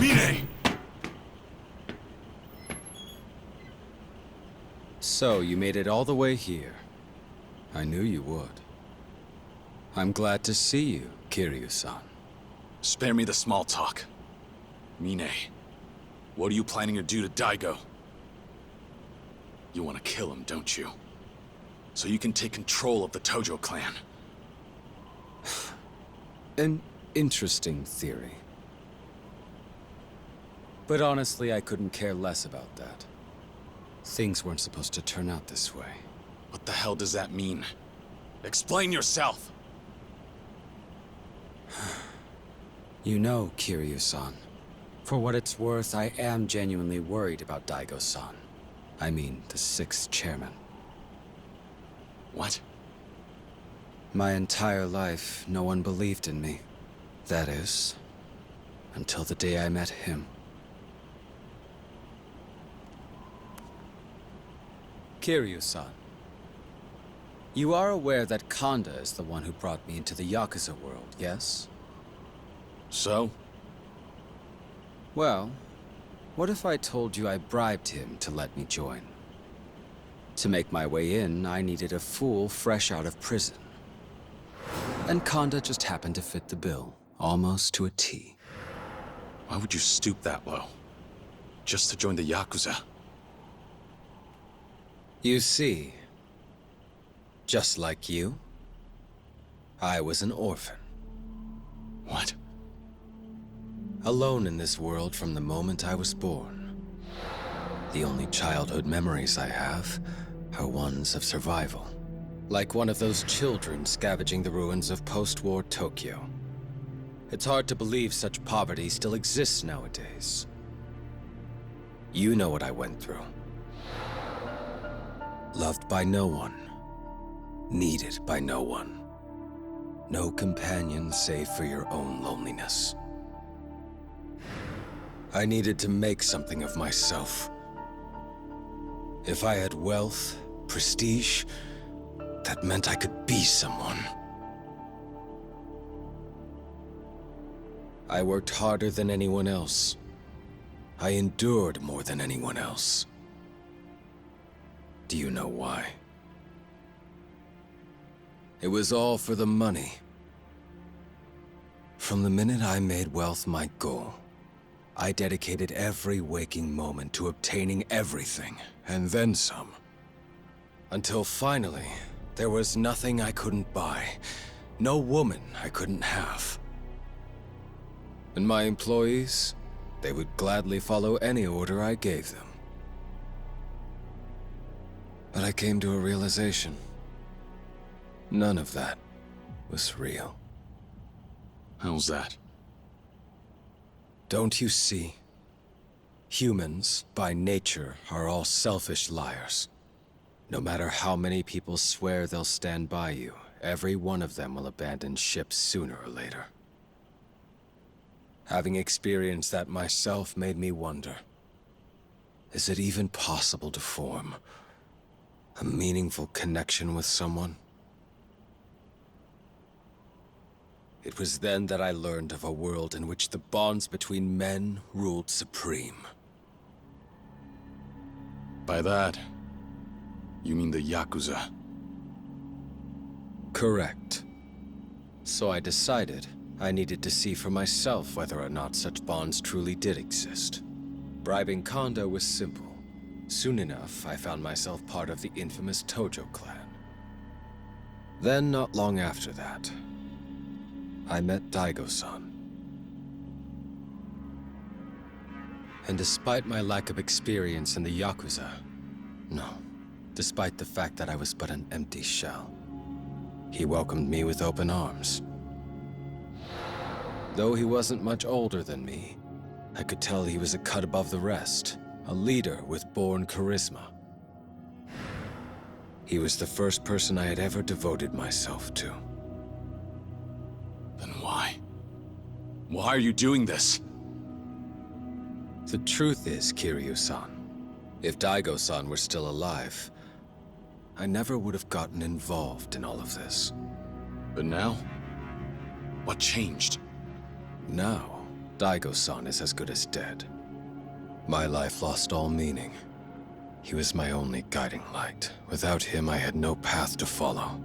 Mine! So, you made it all the way here. I knew you would. I'm glad to see you, Kiryu-san. Spare me the small talk. Mine, what are you planning to do to Daigo? You want to kill him, don't you? So you can take control of the Tojo clan. An interesting theory. But honestly, I couldn't care less about that. Things weren't supposed to turn out this way. What the hell does that mean? Explain yourself! You know, Kiryu-san, for what it's worth, I am genuinely worried about Daigo-san. I mean, the 6th chairman. What? My entire life, no one believed in me. That is, until the day I met him. Kiryu-san, you are aware that Kanda is the one who brought me into the Yakuza world, yes? So? Well, what if I told you I bribed him to let me join? To make my way in, I needed a fool fresh out of prison. And Kanda just happened to fit the bill, almost to a T. Why would you stoop that low? Just to join the Yakuza? You see, just like you, I was an orphan. What? Alone in this world from the moment I was born. The only childhood memories I have are ones of survival. Like one of those children scavenging the ruins of post-war Tokyo. It's hard to believe such poverty still exists nowadays. You know what I went through. Loved by no one. Needed by no one. No companion save for your own loneliness. I needed to make something of myself. If I had wealth, prestige, that meant I could be someone. I worked harder than anyone else. I endured more than anyone else. Do you know why? It was all for the money. From the minute I made wealth my goal, I dedicated every waking moment to obtaining everything, and then some. Until finally, there was nothing I couldn't buy, no woman I couldn't have. And my employees, they would gladly follow any order I gave them. But I came to a realization. None of that was real. How's that? Don't you see? Humans, by nature, are all selfish liars. No matter how many people swear they'll stand by you, every one of them will abandon ship sooner or later. Having experienced that myself made me wonder, is it even possible to form a meaningful connection with someone? It was then that I learned of a world in which the bonds between men ruled supreme. By that, you mean the Yakuza? Correct. So I decided I needed to see for myself whether or not such bonds truly did exist. Bribing Kanda was simple. Soon enough, I found myself part of the infamous Tojo clan. Then, not long after that, I met Daigo-san. And despite my lack of experience in the Yakuza, no, despite the fact that I was but an empty shell, he welcomed me with open arms. Though he wasn't much older than me, I could tell he was a cut above the rest, a leader with born charisma. He was the first person I had ever devoted myself to. Then why? Why are you doing this? The truth is, Kiryu-san, if Daigo-san were still alive, I never would have gotten involved in all of this. But now? What changed? Now, Daigo-san is as good as dead. My life lost all meaning. He was my only guiding light. Without him, I had no path to follow.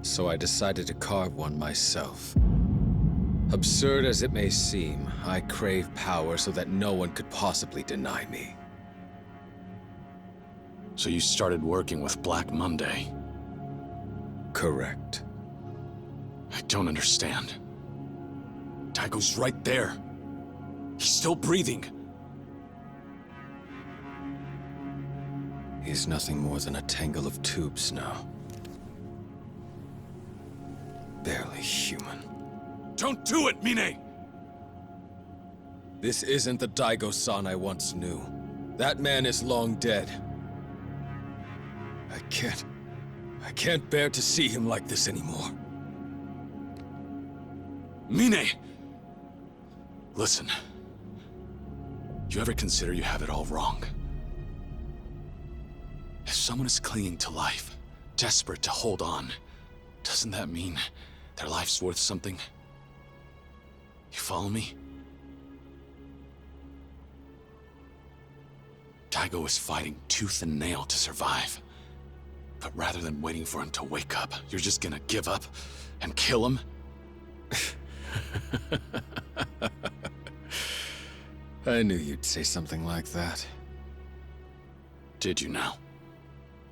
So I decided to carve one myself. Absurd as it may seem, I crave power so that no one could possibly deny me. So you started working with Black Monday? Correct. I don't understand. Daigo's right there. He's still breathing. He's nothing more than a tangle of tubes now. Barely human. Don't do it, Mine! This isn't the Daigo-san I once knew. That man is long dead. I can't bear to see him like this anymore. Mine! Listen. You ever consider you have it all wrong? If someone is clinging to life, desperate to hold on, doesn't that mean their life's worth something? You follow me? Daigo is fighting tooth and nail to survive. But rather than waiting for him to wake up, you're just gonna give up and kill him? I knew you'd say something like that. Did you now?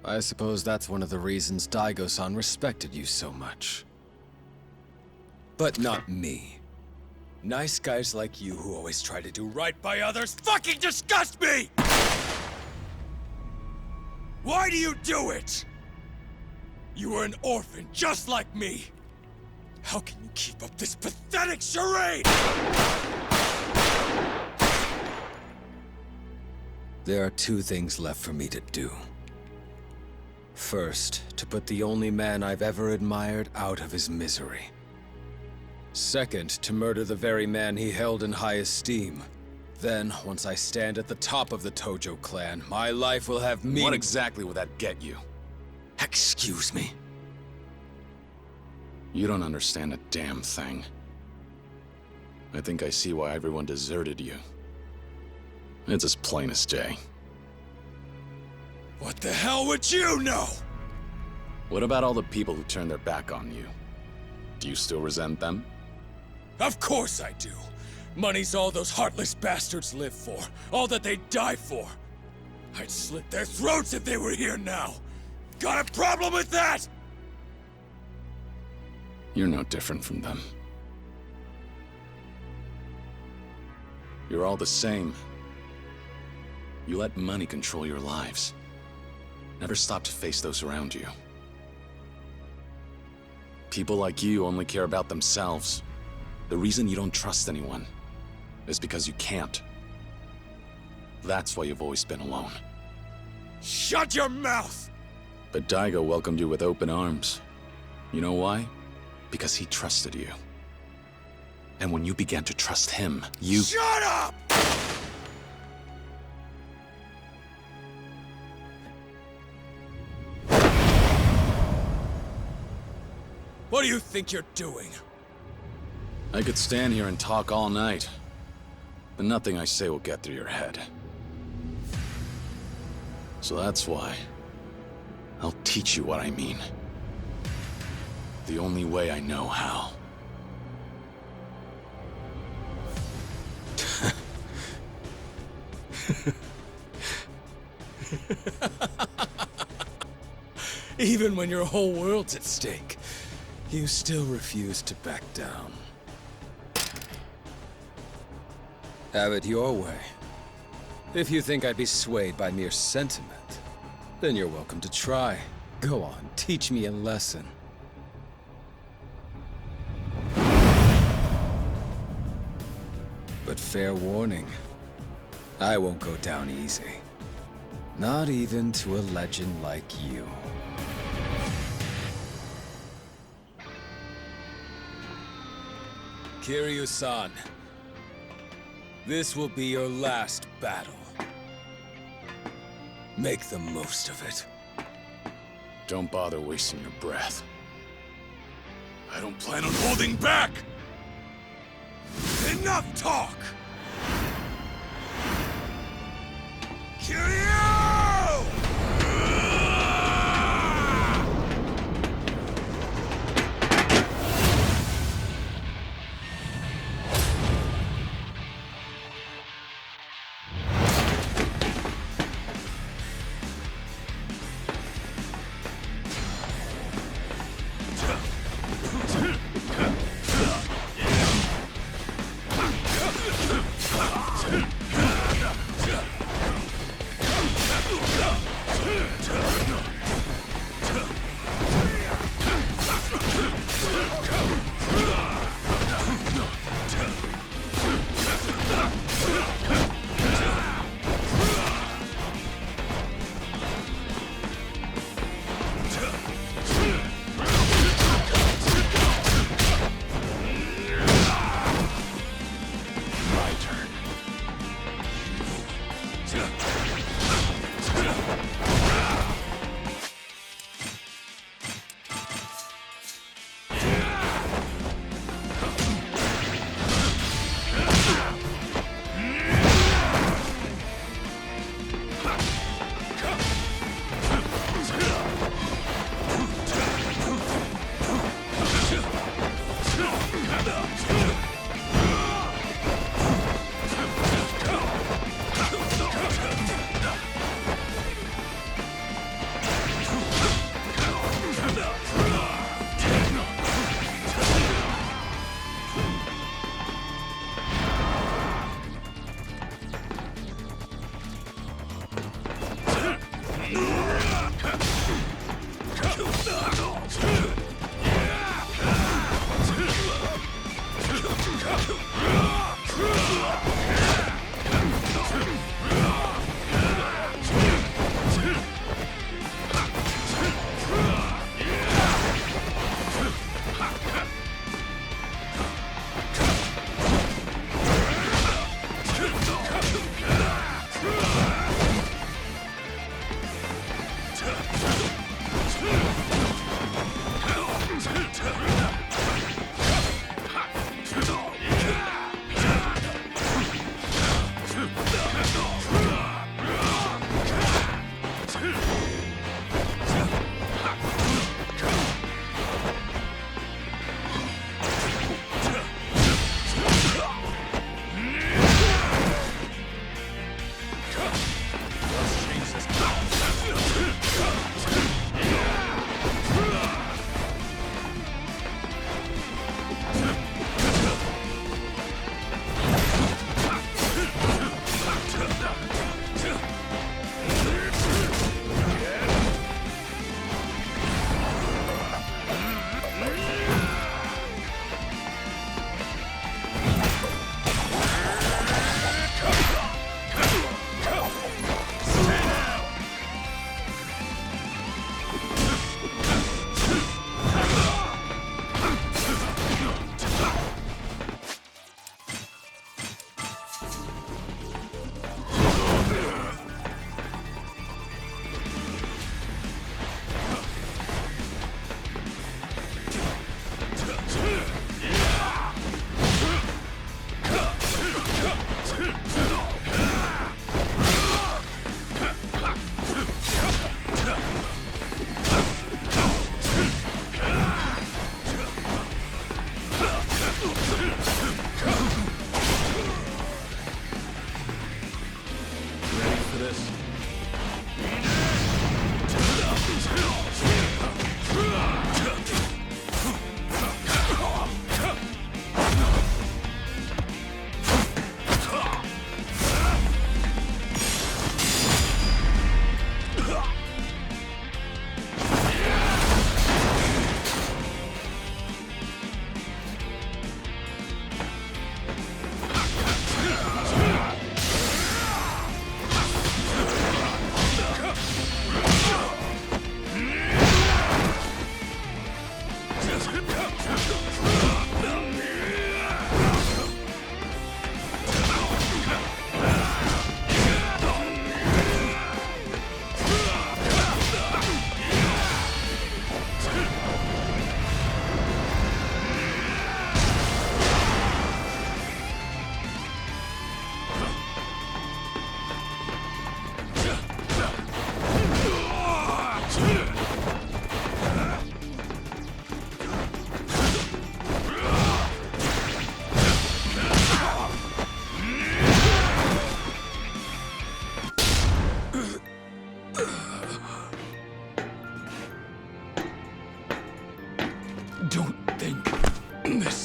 I suppose that's one of the reasons Daigo-san respected you so much. But not me. Nice guys like you who always try to do right by others fucking disgust me! Why do you do it? You were an orphan just like me. How can you keep up this pathetic charade? There are two things left for me to do. First, to put the only man I've ever admired out of his misery. Second, to murder the very man he held in high esteem. Then, once I stand at the top of the Tojo clan, my life will have meaning. What exactly will that get you? Excuse me? You don't understand a damn thing. I think I see why everyone deserted you. It's as plain as day. What the hell would you know? What about all the people who turned their back on you? Do you still resent them? Of course I do. Money's all those heartless bastards live for. All that they die for. I'd slit their throats if they were here now. Got a problem with that? You're no different from them. You're all the same. You let money control your lives. Never stop to face those around you. People like you only care about themselves. The reason you don't trust anyone is because you can't. That's why you've always been alone. Shut your mouth! But Daigo welcomed you with open arms. You know why? Because he trusted you. And when you began to trust him, you— Shut up! What do you think you're doing? I could stand here and talk all night, but nothing I say will get through your head. So that's why I'll teach you what I mean. The only way I know how. Even when your whole world's at stake, you still refuse to back down. Have it your way. If you think I'd be swayed by mere sentiment, then you're welcome to try. Go on, teach me a lesson. But fair warning, I won't go down easy. Not even to a legend like you. Kiryu-san, this will be your last battle. Make the most of it. Don't bother wasting your breath. I don't plan on holding back! Enough talk! Kiryu!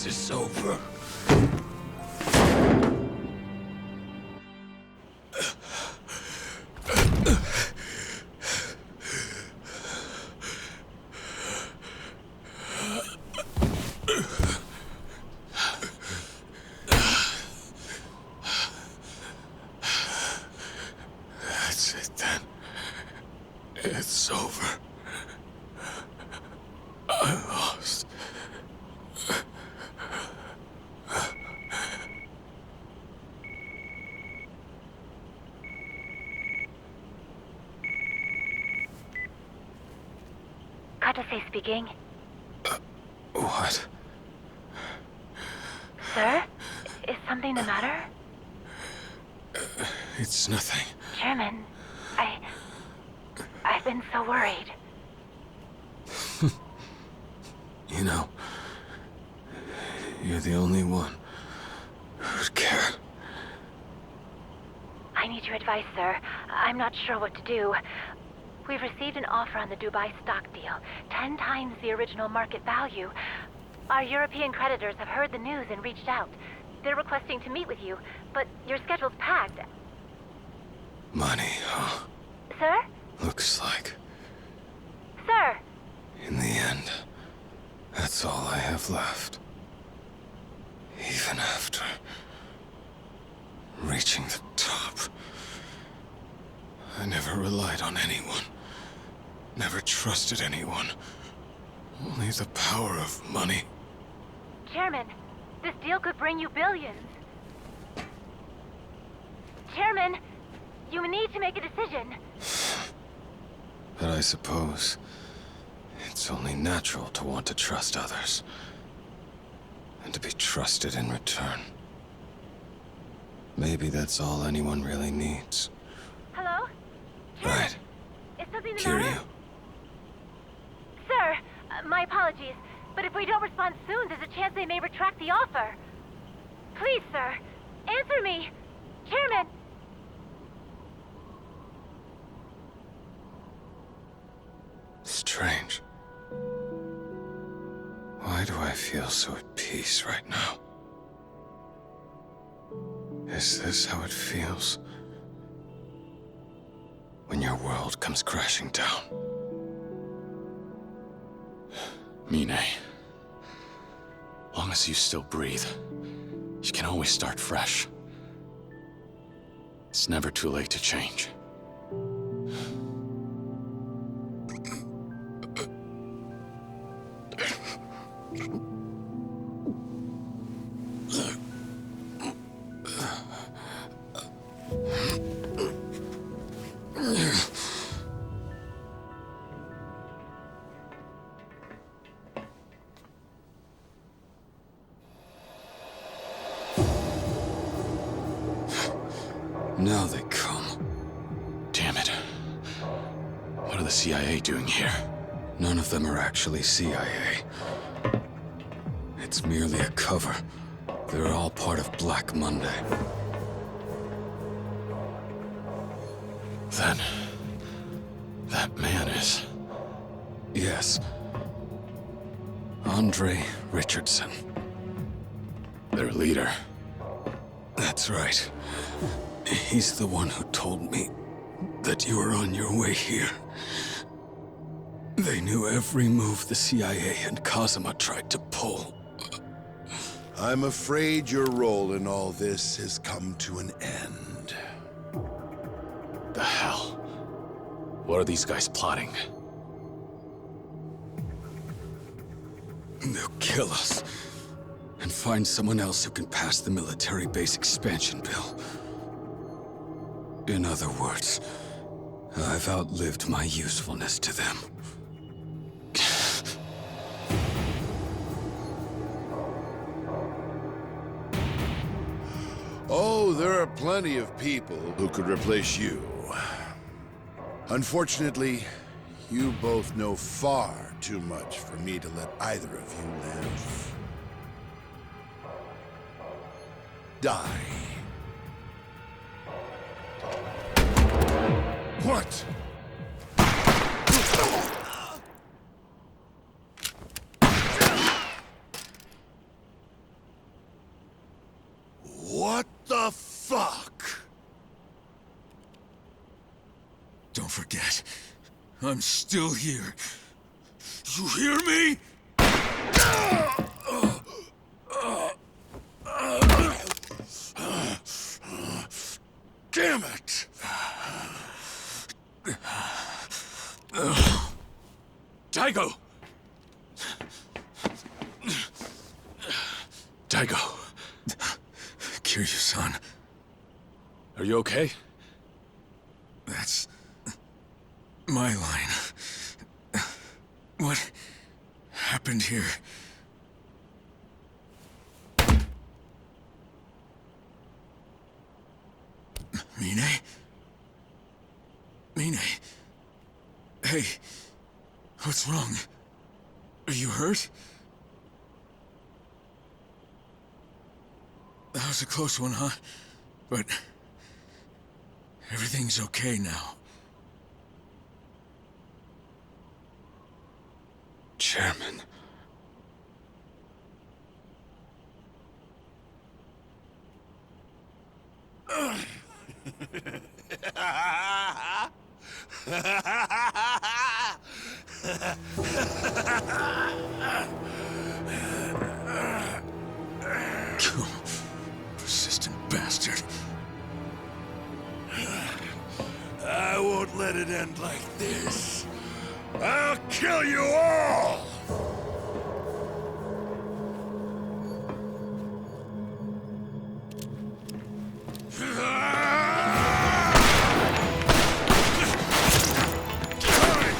is over. That's it then. It's over. I lost. Katase speaking. What? Sir? Is something the matter? It's nothing. Chairman, I've been so worried. You know, you're the only one who'd care. I need your advice, sir. I'm not sure what to do. We've received an offer on the Dubai stock deal, 10 times the original market value. Our European creditors have heard the news and reached out. They're requesting to meet with you, but your schedule's packed. Money, huh? Sir? Looks like. Sir! In the end, that's all I have left. Even after reaching the top, I never relied on anyone. Never trusted anyone. Only the power of money. Chairman, this deal could bring you billions. Chairman, you need to make a decision. But I suppose it's only natural to want to trust others. And to be trusted in return. Maybe that's all anyone really needs. Hello? Chairman, Right. is something the Hear matter? you. Sir, my apologies, but if we don't respond soon, there's a chance they may retract the offer. Please, sir, answer me. Chairman! Strange. Why do I feel so at peace right now? Is this how it feels? When your world comes crashing down? Mine. Long as you still breathe, you can always start fresh. It's never too late to change. Now they come. Damn it. What are the CIA doing here? None of them are actually CIA. It's merely a cover. They're all part of Black Monday. Then... that man is... Yes. Andre Richardson. their leader. That's right. He's the one who told me that you were on your way here. They knew every move the CIA and Kazuma tried to pull. I'm afraid your role in all this has come to an end. The hell? What are these guys plotting? They'll kill us. And find someone else who can pass the military base expansion bill. In other words, I've outlived my usefulness to them. Oh, there are plenty of people who could replace you. Unfortunately, you both know far too much for me to let either of you live. Die. What? yet. I'm still here. You hear me? Damn it! Daigo! Daigo, Kiryu-san, are you okay? that's my line. What happened here? Mine? Mine? Hey, what's wrong? Are you hurt? That was a close one, huh? But everything's okay now. Chairman. Persistent bastard. I won't let it end like this. I'll kill you all!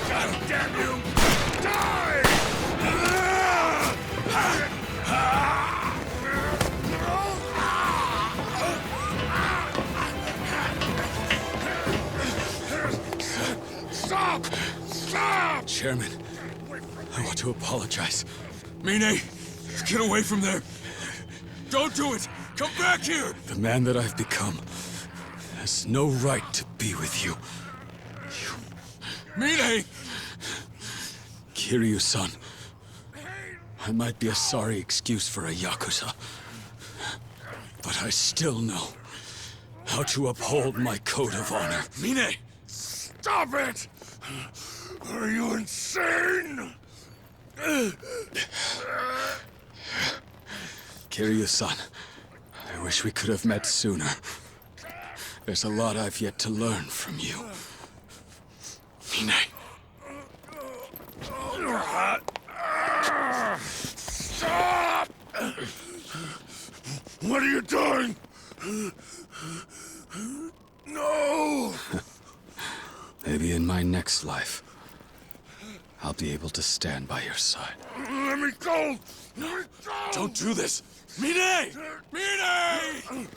God damn you! Die! Stop! Stop! Chairman, I want to apologize. Mine, get away from there. Don't do it. Come back here. The man that I've become has no right to be with you. Mine! Kiryu-san, I might be a sorry excuse for a Yakuza, but I still know how to uphold my code of honor. Mine! Stop it! Are you insane? Kiryu-san, I wish we could have met sooner. There's a lot I've yet to learn from you. Mine! Stop! What are you doing? No! Maybe in my next life, I'll be able to stand by your side. Let me go! Let me go! Don't do this! Mine! Mine!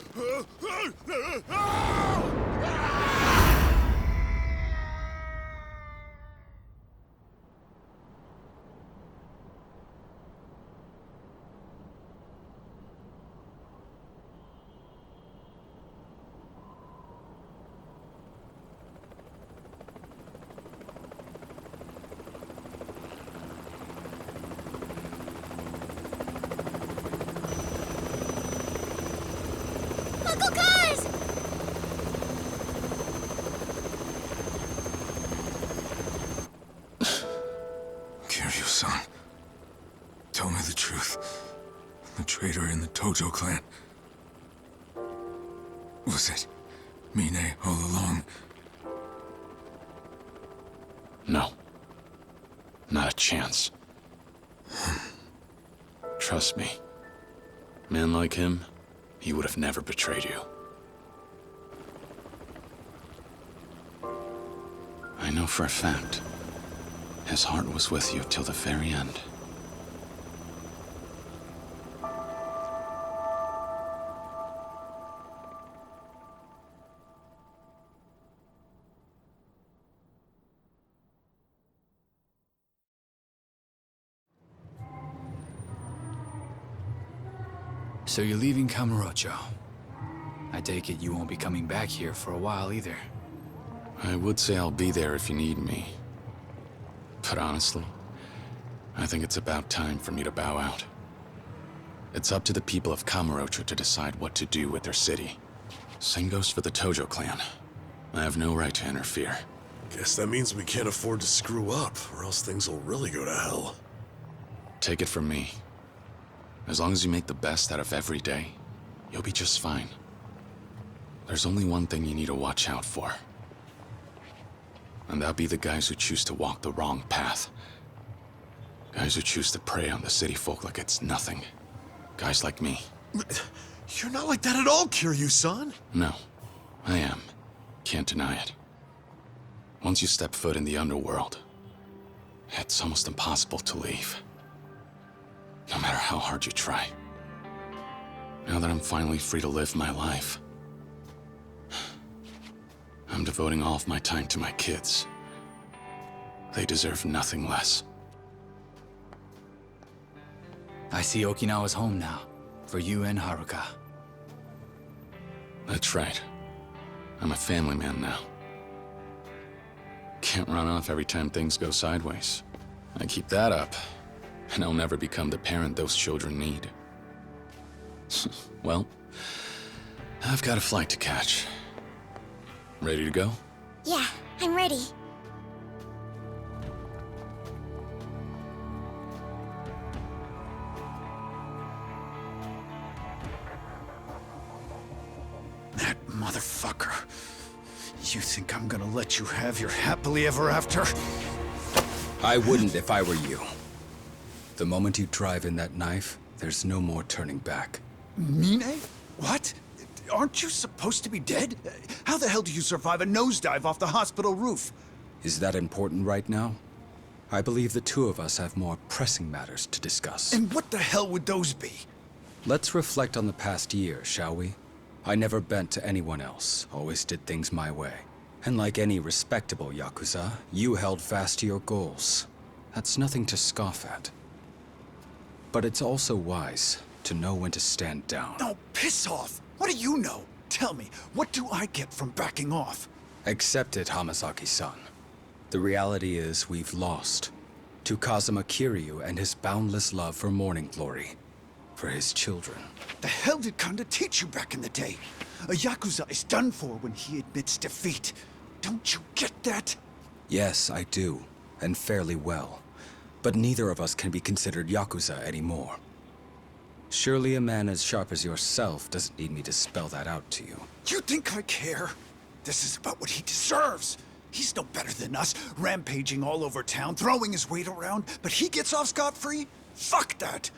Uncle Cuz! Kiryu-san, tell me the truth. The traitor in the Tojo clan. Was it Mine all along? No. Not a chance. Trust me. Man like him, he would have never betrayed you. I know for a fact. His heart was with you till the very end. So you're leaving Kamurocho. I take it you won't be coming back here for a while either. I would say I'll be there if you need me. But honestly, I think it's about time for me to bow out. It's up to the people of Kamurocho to decide what to do with their city. Same goes for the Tojo clan. I have no right to interfere. Guess that means we can't afford to screw up, or else things will really go to hell. Take it from me. As long as you make the best out of every day, you'll be just fine. There's only one thing you need to watch out for. And that'll be the guys who choose to walk the wrong path. Guys who choose to prey on the city folk like it's nothing. Guys like me. You're not like that at all, Kiryu-san. No, I am. Can't deny it. Once you step foot in the underworld, it's almost impossible to leave. No matter how hard you try. Now that I'm finally free to live my life, I'm devoting all of my time to my kids. They deserve nothing less. I see Okinawa's home now, for you and Haruka. That's right. I'm a family man now. Can't run off every time things go sideways. I keep that up, and I'll never become the parent those children need. Well, I've got a flight to catch. Ready to go? Yeah, I'm ready. That motherfucker. You think I'm gonna let you have your happily ever after? I wouldn't if I were you. The moment you drive in that knife, there's no more turning back. Mine? What? Aren't you supposed to be dead? How the hell do you survive a nosedive off the hospital roof? Is that important right now? I believe the two of us have more pressing matters to discuss. And what the hell would those be? Let's reflect on the past year, shall we? I never bent to anyone else, always did things my way. And like any respectable Yakuza, you held fast to your goals. That's nothing to scoff at. But it's also wise to know when to stand down. No, piss off! What do you know? Tell me, what do I get from backing off? Accept it, Hamazaki-san. The reality is we've lost. To Kazuma Kiryu and his boundless love for Morning Glory. For his children. The hell did Kanda teach you back in the day? A Yakuza is done for when he admits defeat. Don't you get that? Yes, I do. And fairly well. But neither of us can be considered Yakuza anymore. Surely a man as sharp as yourself doesn't need me to spell that out to you. You think I care? This is about what he deserves. He's no better than us, rampaging all over town, throwing his weight around, but he gets off scot-free? Fuck that!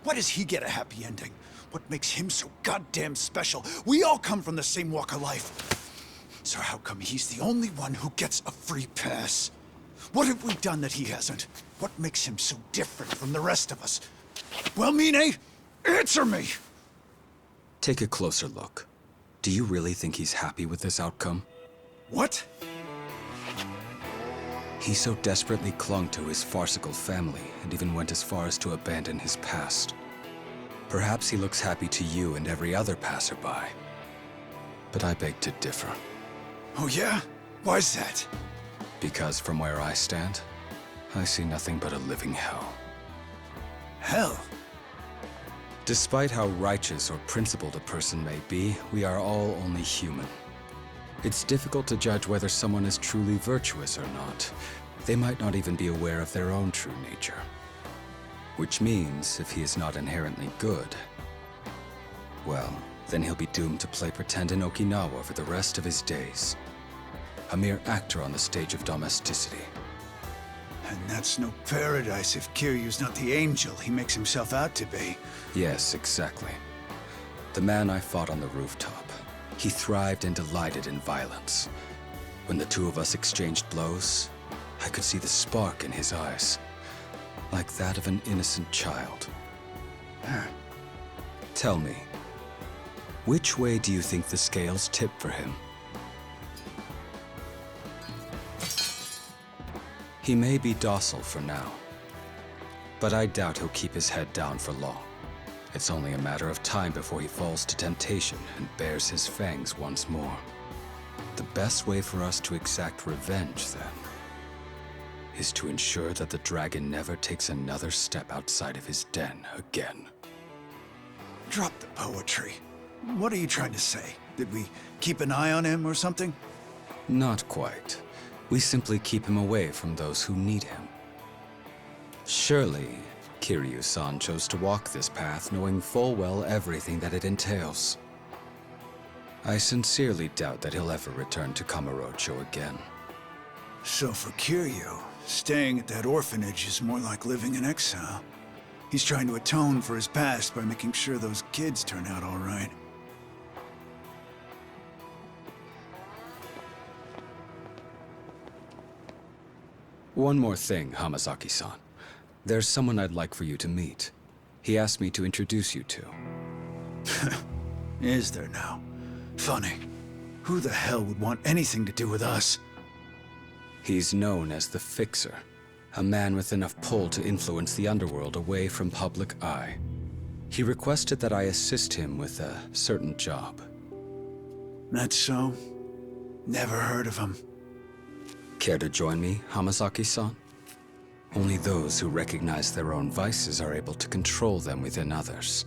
Why does he get a happy ending? What makes him so goddamn special? We all come from the same walk of life. So how come he's the only one who gets a free pass? What have we done that he hasn't? What makes him so different from the rest of us? Well, Mine, answer me! Take a closer look. Do you really think he's happy with this outcome? What? He so desperately clung to his farcical family and even went as far as to abandon his past. Perhaps he looks happy to you and every other passerby. But I beg to differ. Oh yeah? Why's that? Because from where I stand, I see nothing but a living hell. Hell? Despite how righteous or principled a person may be, we are all only human. It's difficult to judge whether someone is truly virtuous or not. They might not even be aware of their own true nature. Which means, if he is not inherently good, well, then he'll be doomed to play pretend in Okinawa for the rest of his days. A mere actor on the stage of domesticity. And that's no paradise if Kiryu's not the angel he makes himself out to be. Yes, exactly. The man I fought on the rooftop. He thrived and delighted in violence. When the two of us exchanged blows, I could see the spark in his eyes. Like that of an innocent child. Tell me, which way do you think the scales tip for him? He may be docile for now, but I doubt he'll keep his head down for long. It's only a matter of time before he falls to temptation and bares his fangs once more. The best way for us to exact revenge, then, is to ensure that the dragon never takes another step outside of his den again. Drop the poetry. What are you trying to say? Did we keep an eye on him or something? Not quite. We simply keep him away from those who need him. Surely, Kiryu-san chose to walk this path knowing full well everything that it entails. I sincerely doubt that he'll ever return to Kamurocho again. So for Kiryu, staying at that orphanage is more like living in exile. He's trying to atone for his past by making sure those kids turn out all right. One more thing, Hamasaki-san. There's someone I'd like for you to meet. He asked me to introduce you to. Is there now? Funny. Who the hell would want anything to do with us? He's known as the Fixer, a man with enough pull to influence the underworld away from public eye. He requested that I assist him with a certain job. That's so? Never heard of him. Care to join me, Hamasaki-san? Only those who recognize their own vices are able to control them within others.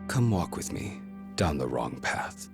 Come walk with me down the wrong path.